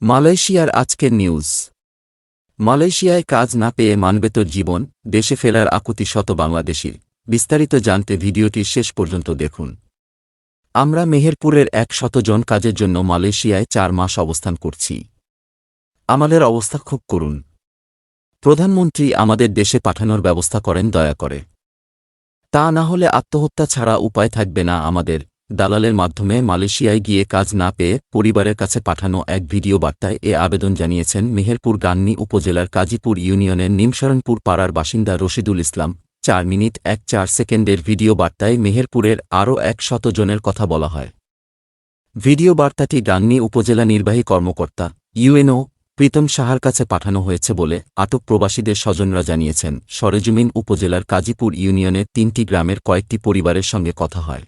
মালয়েশিয়ার আজকের নিউজ। মালয়েশিয়ায় কাজ না পেয়ে মানবেতর জীবন, দেশে ফেরার আকুতি শত বাংলাদেশির। বিস্তারিত জানতে ভিডিওটির শেষ পর্যন্ত দেখুন। আমরা মেহেরপুরের ১০০ জন কাজের জন্য মালয়েশিয়ায় ৪ মাস অবস্থান করছি। আমাদের অবস্থা খুব করুণ। প্রধানমন্ত্রী আমাদের দেশে পাঠানোর ব্যবস্থা করেন দয়া করে। তা না হলে আত্মহত্যা ছাড়া উপায় থাকবে না আমাদের। দালালের মাধ্যমে মালয়েশিয়ায় গিয়ে কাজ না পেয়ে পরিবারের কাছে পাঠানো এক ভিডিও বার্তায় এ আবেদন জানিয়েছেন মেহেরপুর গাংনী উপজেলার কাজীপুর ইউনিয়নের নিমশরণপুর পাড়ার বাসিন্দা রশিদুল ইসলাম। ৪ মিনিট ১-৪ সেকেন্ডের ভিডিও বার্তায় মেহেরপুরের আরও ১০০ জনের কথা বলা হয়। ভিডিও বার্তাটি গাংনী উপজেলা নির্বাহী কর্মকর্তা ইউএনও প্রীতম সাহার কাছে পাঠানো হয়েছে বলে আটক প্রবাসীদের স্বজনরা জানিয়েছেন। সরেজমিন উপজেলার কাজীপুর ইউনিয়নের ৩টি গ্রামের কয়েকটি পরিবারের সঙ্গে কথা হয়।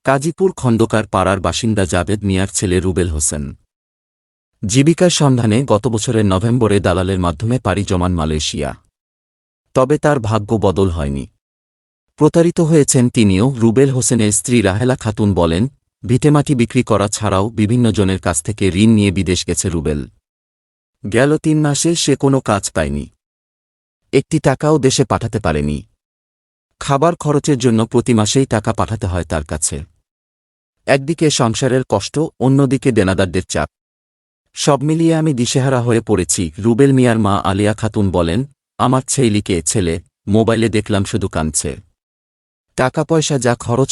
কাজীপুর খন্দকার পাড়ার বাসিন্দা জাবেদ মিয়ার ছেলে রুবেল হোসেন জীবিকার সন্ধানে গত বছরের নভেম্বরে দালালের মাধ্যমে পাড়ি জমান মালয়েশিয়া। তবে তার ভাগ্য বদল হয়নি। প্রতারিত হয়েছেন তিনিও। রুবেল হোসেনের স্ত্রী রাহেলা খাতুন বলেন, ভিটেমাটি বিক্রি করা ছাড়াও বিভিন্ন জনের কাছ থেকে ঋণ নিয়ে বিদেশ গেছে রুবেল। গেল ৩ মাসে সে কোনো কাজ পায়নি। একটি টাকাও দেশে পাঠাতে পারেনি। খাবার খরচের জন্য প্রতি মাসেই টাকা পাঠাতে হয় তার কাছে। একদিকে সংসারের কষ্ট, অন্যদিকে দেনাদারদের চাপ। সব মিলিয়ে আমি দিশেহারা হয়ে পড়েছি। রুবেল মিয়ার মা আলিয়া খাতুন বলেন, আমার ছেলে মোবাইলে দেখলাম শুধু কাঁদছে। টাকা পয়সা যা খরচ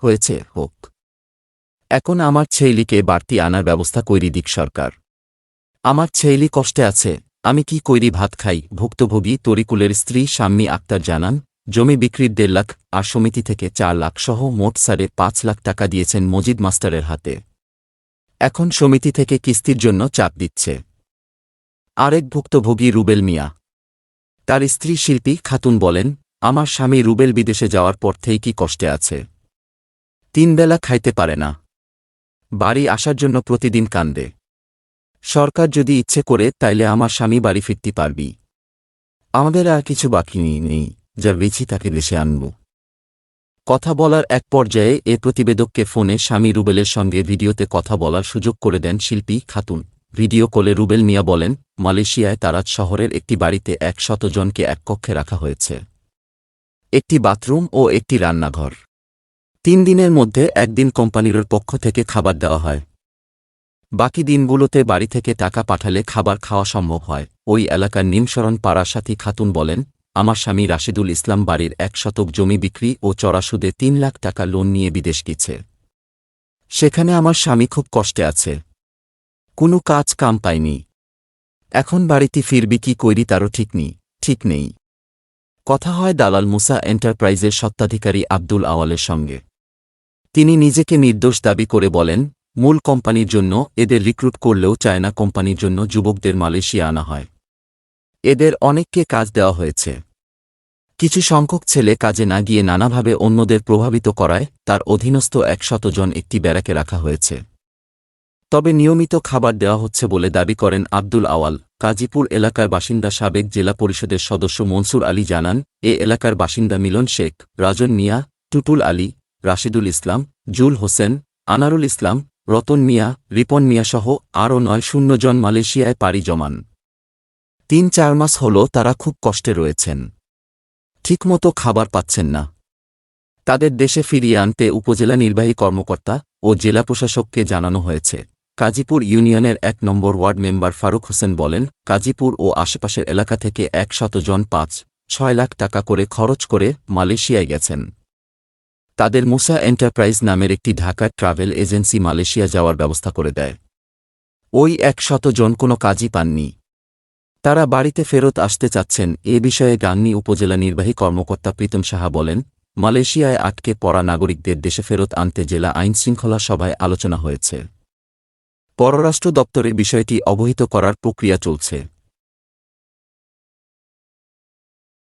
হয়েছে হোক। এখন আমার ছেলেকে বাড়তি আনার ব্যবস্থা কইরি দিক সরকার। আমার ছেলে কষ্টে আছে, আমি কি কইরি ভাত খাই। ভুক্তভোগী তরিকুলের স্ত্রী শাম্মী আক্তার জানান, জমি বিক্রির ১.৫ লাখ আর সমিতি থেকে ৪ লাখ সহ মোট ৫.৫ লাখ টাকা দিয়েছেন মজিদ মাস্টারের হাতে। এখন সমিতি থেকে কিস্তির জন্য চাপ দিচ্ছে। আরেক ভুক্তভোগী রুবেল মিয়া। তার স্ত্রী শিল্পী খাতুন বলেন, আমার স্বামী রুবেল বিদেশে যাওয়ার পর থেকেই কষ্টে আছে। ৩ বেলা খাইতে পারে না। বাড়ি আসার জন্য প্রতিদিন কান্দে। সরকার যদি ইচ্ছে করে তাইলে আমার স্বামী বাড়ি ফিরতে পারবি। আমাদের আর কিছু বাকি নেই, যা বেছি তাকে দেশে আনব। কথা বলার এক পর্যায়ে এ প্রতিবেদককে ফোনে স্বামী রুবেলের সঙ্গে ভিডিওতে কথা বলার সুযোগ করে দেন শিল্পী খাতুন। ভিডিও কলে রুবেল মিয়া বলেন, মালয়েশিয়ায় তারাজ শহরের একটি বাড়িতে ১০০ জনকে এক কক্ষে রাখা হয়েছে। একটি বাথরুম ও একটি রান্নাঘর। ৩ দিনের মধ্যে একদিন কোম্পানির পক্ষ থেকে খাবার দেওয়া হয়। বাকি দিনগুলোতে বাড়ি থেকে টাকা পাঠালে খাবার খাওয়া সম্ভব হয়। ওই এলাকার নিমশরণ পাড়ার সাথী খাতুন বলেন, আমার স্বামী রাশিদুল ইসলাম বাড়ির ১ শতক জমি বিক্রি ও চড়া সুদে ৩ লাখ টাকা লোন নিয়ে বিদেশ গেছে। সেখানে আমার স্বামী খুব কষ্টে আছে। কোনো কাজ কাম পায়নি। এখন বাড়িতে ফিরবি কি কইরি তারও ঠিক নেই। কথা হয় দালাল মুসা এন্টারপ্রাইজের স্বত্বাধিকারী আব্দুল আওয়ালের সঙ্গে। তিনি নিজেকে নির্দোষ দাবি করে বলেন, মূল কোম্পানির জন্য এদের রিক্রুট করলেও চায়না কোম্পানির জন্য যুবকদের মালয়েশিয়া আনা হয়। এদের অনেককে কাজ দেওয়া হয়েছে। কিছু সংখ্যক ছেলে কাজে না গিয়ে নানাভাবে অন্যদের প্রভাবিত করায় তার অধীনস্থ ১০০ জন একটি ব্যারাকে রাখা হয়েছে। তবে নিয়মিত খাবার দেওয়া হচ্ছে বলে দাবি করেন আব্দুল আওয়াল। কাজীপুর এলাকার বাসিন্দা সাবেক জেলা পরিষদের সদস্য মনসুর আলী জানান, এ এলাকার বাসিন্দা মিলন শেখ, রাজন মিয়া, টুটুল আলী, রাশিদুল ইসলাম, জুল হোসেন, আনারুল ইসলাম, রতন মিয়া, রিপন মিয়াসহ আরও ৯০ জন মালয়েশিয়ায় পাড়ি জমান। ৩-৪ মাস হল তারা খুব কষ্টে রয়েছেন। ঠিকমতো খাবার পাচ্ছেন না। তাদের দেশে ফিরিয়ে আনতে উপজেলা নির্বাহী কর্মকর্তা ও জেলা প্রশাসককে জানানো হয়েছে। কাজীপুর ইউনিয়নের ১ নম্বর ওয়ার্ড মেম্বার ফারুক হোসেন বলেন, কাজীপুর ও আশেপাশের এলাকা থেকে ১০০ জন ৫-৬ লাখ টাকা করে খরচ করে মালয়েশিয়ায় গেছেন। তাদের মুসা এন্টারপ্রাইজ নামের একটি ঢাকার ট্রাভেল এজেন্সি মালয়েশিয়া যাওয়ার ব্যবস্থা করে দেয়। ওই ১০০ জন কোনো কাজই পাননি। তারা বাড়িতে ফেরত আসতে চাচ্ছেন। এ বিষয়ে গাংনী উপজেলা নির্বাহী কর্মকর্তা প্রীতম সাহা বলেন, মালয়েশিয়ায় আটকে পড়া নাগরিকদের দেশে ফেরত আনতে জেলা আইনশৃঙ্খলা সভায় আলোচনা হয়েছে। পররাষ্ট্র দপ্তরে বিষয়টি অবহিত করার প্রক্রিয়া চলছে।